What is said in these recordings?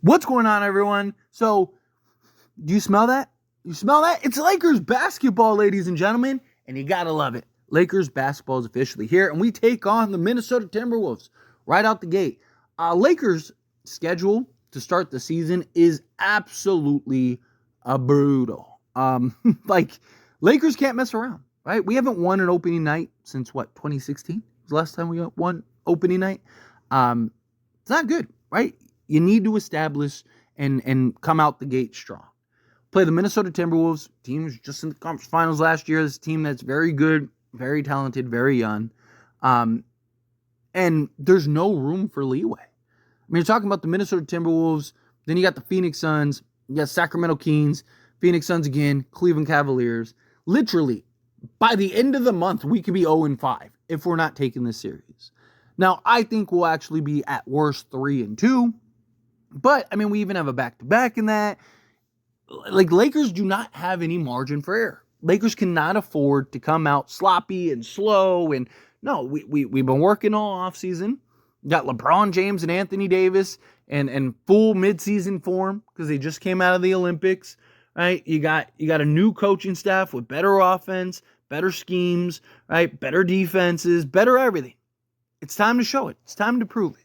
What's going on, everyone? So, do you smell that? You smell that? It's Lakers basketball, ladies and gentlemen, and you gotta love it. Lakers basketball is officially here, and we take on the Minnesota Timberwolves right out the gate. Lakers' schedule to start the season is absolutely brutal. Like, Lakers can't mess around, right? We haven't won an opening night since, 2016? Was the last time we won opening night? It's not good, right? You need to establish and come out the gate strong. Play the Minnesota Timberwolves, team was just in the conference finals last year. This is a team that's very good, very talented, very young. And there's no room for leeway. I mean, you're talking about the Minnesota Timberwolves, then you got the Phoenix Suns, you got Sacramento Kings, Phoenix Suns again, Cleveland Cavaliers. Literally, by the end of the month, we could be 0-5 if we're not taking this series. Now, I think we'll actually be at worst 3-2. But, I mean, we even have a back-to-back in that. Like, Lakers do not have any margin for error. Lakers cannot afford to come out sloppy and slow. And, no, we've been working all offseason. Got LeBron James and Anthony Davis and full midseason form because they just came out of the Olympics, right? You got a new coaching staff with better offense, better schemes, right? Better defenses, better everything. It's time to show it. It's time to prove it.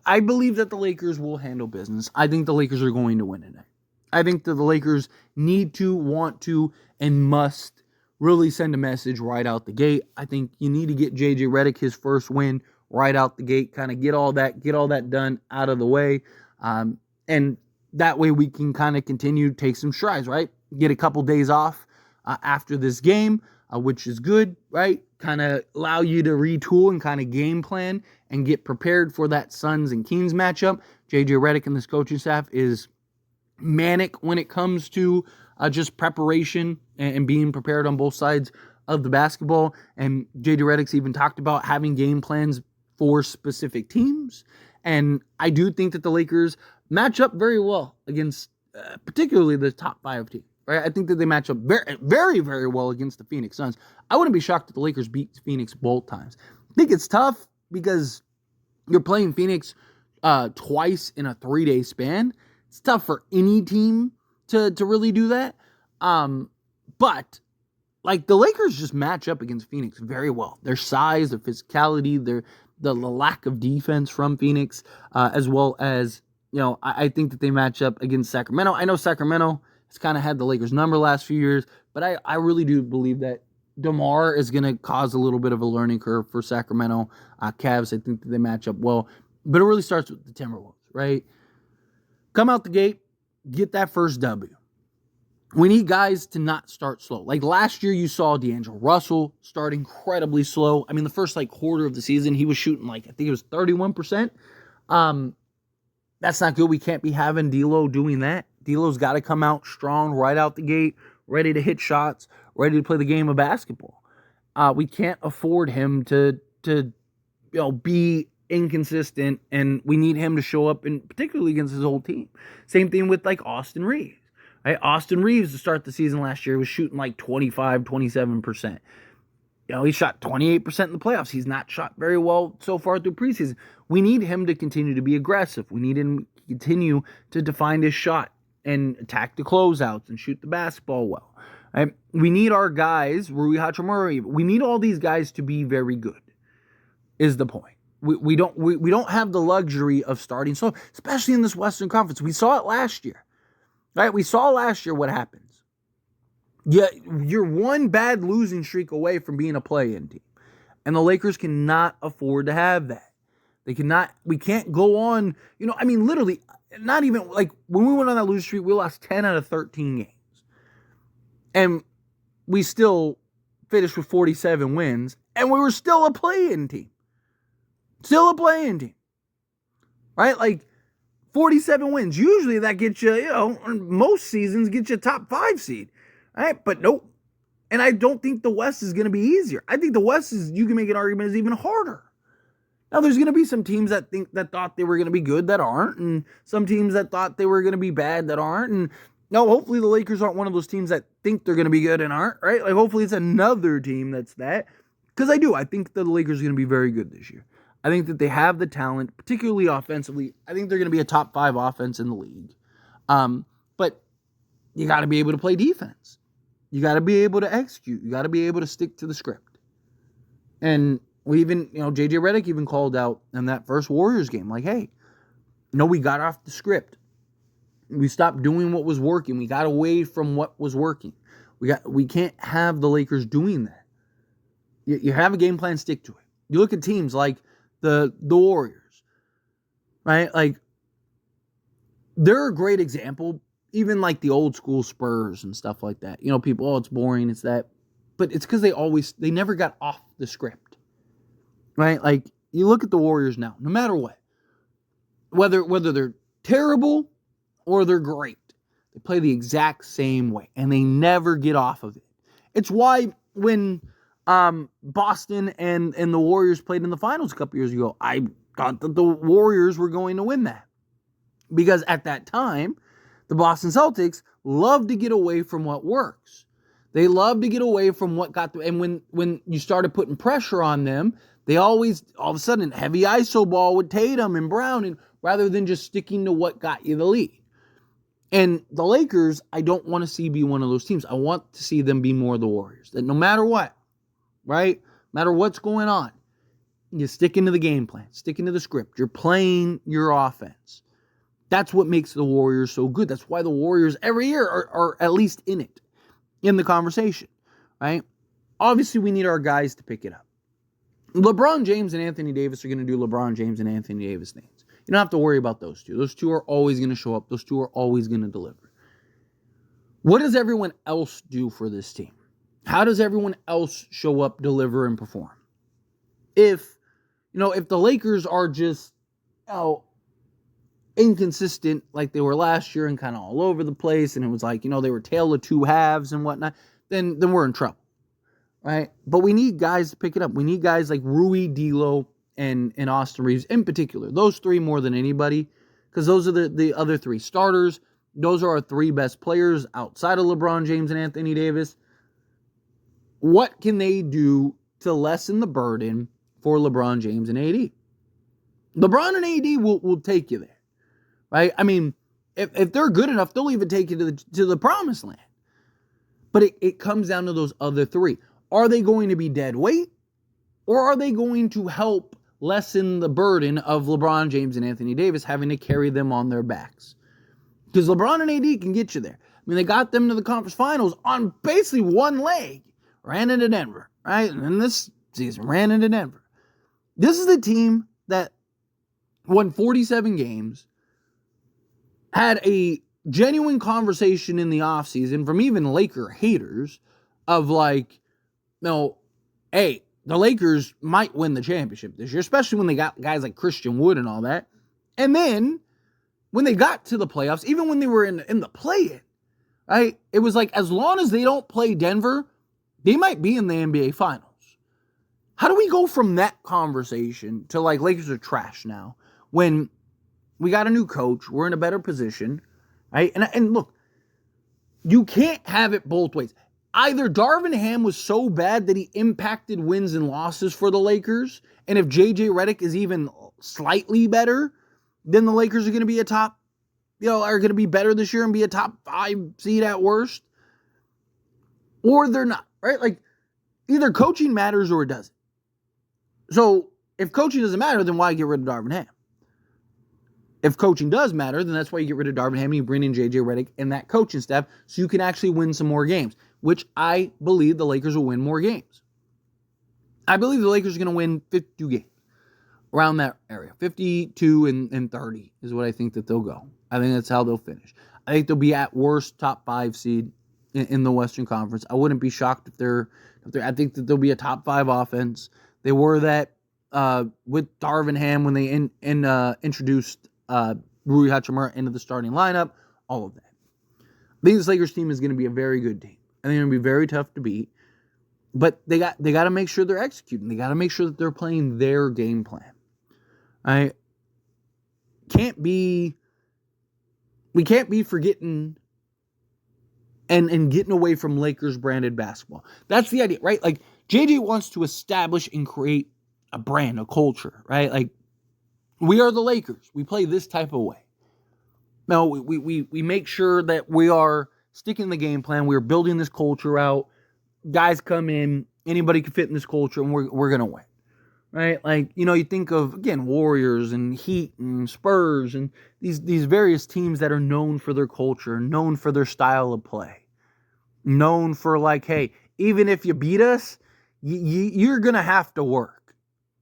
I believe that the Lakers will handle business. I think the Lakers are going to win tonight. I think that the Lakers need to, want to, and must really send a message right out the gate. I think you need to get JJ Redick his first win right out the gate, kind of get all that done out of the way. And that way we can kind of continue to take some strides, right? Get a couple days off after this game, which is good, right? Kind of allow you to retool and kind of game plan and get prepared for that Suns and Kings matchup. JJ Redick and this coaching staff is manic when it comes to just preparation and being prepared on both sides of the basketball. And JJ Redick's even talked about having game plans for specific teams. And I do think that the Lakers match up very well against particularly the top 5 teams. Right? I think that they match up very, very, very well against the Phoenix Suns. I wouldn't be shocked if the Lakers beat Phoenix both times. I think it's tough because you're playing Phoenix twice in a 3-day span. It's tough for any team to really do that. But like the Lakers just match up against Phoenix very well. Their size, their physicality, the lack of defense from Phoenix, as well as, I think that they match up against Sacramento. I know Sacramento has kind of had the Lakers number last few years, but I really do believe that DeMar is going to cause a little bit of a learning curve for Sacramento. Cavs, I think that they match up well. But it really starts with the Timberwolves, right? Come out the gate, get that first W. We need guys to not start slow. Like last year, you saw D'Angelo Russell start incredibly slow. I mean, the first quarter of the season, he was shooting I think it was 31%. That's not good. We can't be having D'Lo doing that. D'Lo's got to come out strong right out the gate, ready to hit shots, ready to play the game of basketball. We can't afford him to be inconsistent, and we need him to show up, and particularly against his old team. Same thing with Austin Reeves. Right? Austin Reeves to start the season last year was shooting 25, 27%. He shot 28% in the playoffs. He's not shot very well so far through preseason. We need him to continue to be aggressive. We need him to continue to define his shot and attack the closeouts and shoot the basketball well. Right? We need our guys, Rui Hachimura, we need all these guys to be very good, is the point. We don't have the luxury of starting slow, especially in this Western Conference. We saw it last year. Right? We saw last year what happens. Yeah, you're one bad losing streak away from being a play-in team. And the Lakers cannot afford to have that. We can't go on, literally, not even, when we went on that losing streak, we lost 10 out of 13 games. And we still finished with 47 wins, and we were still a play-in team. Still a play-in team. Right? 47 wins. Usually that gets you, most seasons get you a top 5 seed. Right? But nope. And I don't think the West is going to be easier. I think the West you can make an argument, is even harder. Now, there's going to be some teams that thought they were going to be good that aren't, and some teams that thought they were going to be bad that aren't. And no, hopefully the Lakers aren't one of those teams that think they're going to be good and aren't, right? Hopefully it's another team that's that. Because I think the Lakers are going to be very good this year. I think that they have the talent, particularly offensively. I think they're going to be a top 5 offense in the league. But you got to be able to play defense. You got to be able to execute. You got to be able to stick to the script. And we even, JJ Redick even called out in that first Warriors game, like, hey, we got off the script. We stopped doing what was working. We got away from what was working. We can't have the Lakers doing that. You have a game plan, stick to it. You look at teams like the Warriors, right? Like, they're a great example, even like the old school Spurs and stuff like that. People, it's boring, it's that. But it's because they never got off the script, right? Like, you look at the Warriors now, no matter what, whether they're terrible or they're great, they play the exact same way, and they never get off of it. It's why when Boston and the Warriors played in the finals a couple years ago, I thought that the Warriors were going to win that. Because at that time, the Boston Celtics love to get away from what works. They love to get away from what got them. And when you started putting pressure on them, they always, all of a sudden, heavy ISO ball with Tatum and Brown, and rather than just sticking to what got you the lead. And the Lakers, I don't want to see be one of those teams. I want to see them be more the Warriors. That no matter what, right? No matter what's going on, you're sticking to the game plan, sticking to the script. You're playing your offense. That's what makes the Warriors so good. That's why the Warriors every year are at least in it, in the conversation, right? Obviously, we need our guys to pick it up. LeBron James and Anthony Davis are going to do LeBron James and Anthony Davis things. You don't have to worry about those two. Those two are always going to show up. Those two are always going to deliver. What does everyone else do for this team? How does everyone else show up, deliver, and perform? If the Lakers are just, inconsistent like they were last year and kind of all over the place, and it was like, they were tale of two halves and whatnot, then we're in trouble, right? But we need guys to pick it up. We need guys like Rui, D'Lo, and Austin Reeves in particular. Those three more than anybody, because those are the other three starters. Those are our three best players outside of LeBron James and Anthony Davis. What can they do to lessen the burden for LeBron James and AD? LeBron and AD will take you there. Right? I mean, if they're good enough, they'll even take you to the promised land. But it comes down to those other three. Are they going to be dead weight? Or are they going to help lessen the burden of LeBron James and Anthony Davis having to carry them on their backs? Because LeBron and AD can get you there. I mean, they got them to the conference finals on basically one leg. Ran into Denver, right? And this season, ran into Denver. This is the team that won 47 games, had a genuine conversation in the offseason from even Laker haters of like, hey, the Lakers might win the championship this year, especially when they got guys like Christian Wood and all that. And then when they got to the playoffs, even when they were in the play-in, right, it was like, as long as they don't play Denver, they might be in the NBA Finals. How do we go from that conversation to like Lakers are trash now when we got a new coach, we're in a better position, right? And look, you can't have it both ways. Either Darvin Ham was so bad that he impacted wins and losses for the Lakers, and if JJ Redick is even slightly better, then the Lakers are going to be are going to be better this year and be a top 5 seed at worst, or they're not, right? Like, either coaching matters or it doesn't. So if coaching doesn't matter, then why get rid of Darvin Ham? If coaching does matter, then that's why you get rid of Darvin Ham and you bring in JJ Redick and that coaching staff so you can actually win some more games, which I believe the Lakers will win more games. I believe the Lakers are going to win 52 games, around that area. 52 and 30 is what I think that they'll go. I think that's how they'll finish. I think they'll be at worst top 5 seed in the Western Conference. I wouldn't be shocked if they're I think that they'll be a top 5 offense. They were that with Darvin Ham when they introduced Rui Hachimura into the starting lineup, all of that. I think this Lakers team is going to be a very good team. I think they're going to be very tough to beat. But they got to make sure they're executing. They got to make sure that they're playing their game plan. We can't be forgetting and getting away from Lakers branded basketball. That's the idea, right? Like, JJ wants to establish and create a brand, a culture, right? Like, we are the Lakers. We play this type of way. No, we make sure that we are sticking to the game plan. We're building this culture out. Guys come in, anybody can fit in this culture, and we're going to win. Right? Like, you think of, again, Warriors and Heat and Spurs and these various teams that are known for their culture, known for their style of play, known for, like, hey, even if you beat us, you're going to have to work.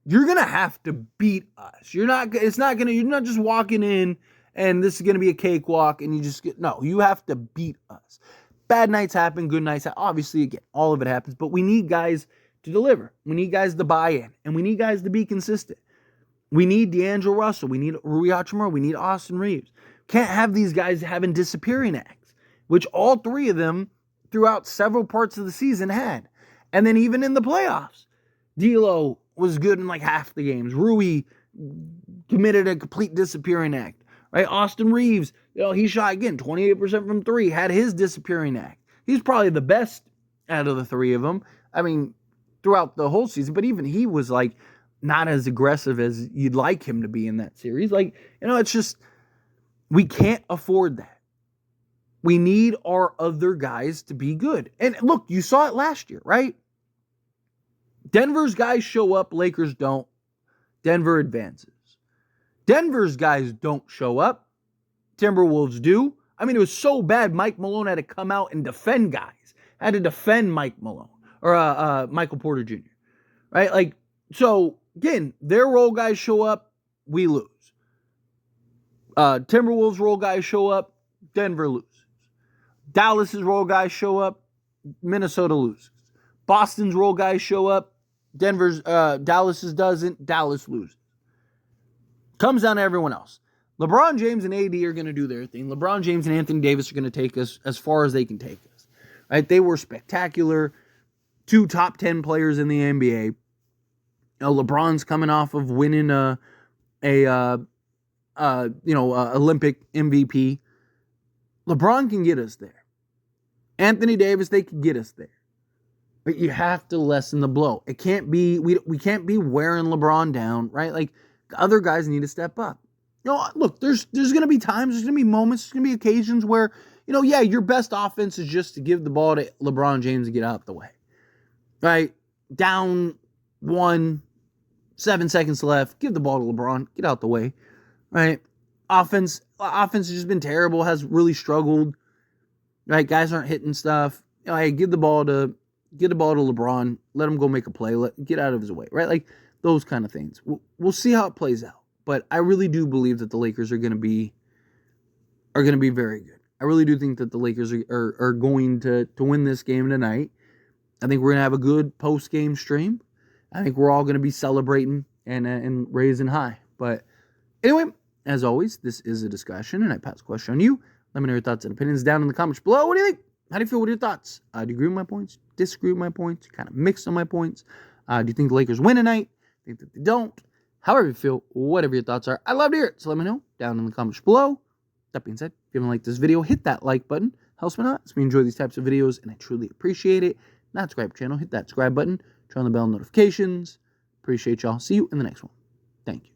You're going to have to beat us. You're not just walking in and this is going to be a cakewalk and you have to beat us. Bad nights happen, good nights happen. Obviously, again, all of it happens, but we need guys to deliver. We need guys to buy in, and we need guys to be consistent. We need D'Angelo Russell. We need Rui Hachimura. We need Austin Reeves. Can't have these guys having disappearing acts, which all three of them throughout several parts of the season had. And then even in the playoffs, D'Lo was good in like half the games. Rui committed a complete disappearing act. Right? Austin Reeves, he shot again 28% from three, had his disappearing act. He's probably the best out of the three of them. I mean, throughout the whole season, but even he was like not as aggressive as you'd like him to be in that series. Like, it's just, we can't afford that. We need our other guys to be good. And look, you saw it last year, right? Denver's guys show up, Lakers don't. Denver advances. Denver's guys don't show up, Timberwolves do. I mean, it was so bad, Mike Malone had to come out and defend guys. Had to defend Mike Malone. Or Michael Porter Jr., right? Like, so, again, their role guys show up, we lose. Timberwolves role guys show up, Denver loses. Dallas's role guys show up, Minnesota loses. Boston's role guys show up, Dallas's doesn't, Dallas loses. Comes down to everyone else. LeBron James and AD are going to do their thing. LeBron James and Anthony Davis are going to take us as far as they can take us. Right? They were spectacular. 2 top 10 players in the NBA. LeBron's coming off of winning Olympic MVP. LeBron can get us there. Anthony Davis, they can get us there. But you have to lessen the blow. It can't be, we can't be wearing LeBron down, right? Like, other guys need to step up. Look, there's going to be times, there's going to be moments, there's going to be occasions where, your best offense is just to give the ball to LeBron James and get out the way. Right? Down 1, 7 seconds left. Give the ball to LeBron. Get out the way. Right? Offense has just been terrible. Has really struggled. Right? Guys aren't hitting stuff. Hey, give the ball to LeBron. Let him go make a play. Get out of his way. Right? Like those kind of things. We'll see how it plays out. But I really do believe that the Lakers are going to be very good. I really do think that the Lakers are going to win this game tonight. I think we're going to have a good post-game stream. I think we're all going to be celebrating and raising high. But anyway, as always, this is a discussion, and I pass the question on you. Let me know your thoughts and opinions down in the comments below. What do you think? How do you feel? What are your thoughts? Do you agree with my points? Disagree with my points? Kind of mixed on my points? Do you think the Lakers win tonight? Think that they don't? However you feel, whatever your thoughts are, I'd love to hear it. So let me know down in the comments below. That being said, if you haven't liked this video, hit that like button. Helps me out. It's me enjoy these types of videos, and I truly appreciate it. Not subscribe to the channel, hit that subscribe button, turn on the bell notifications. Appreciate y'all. See you in the next one. Thank you.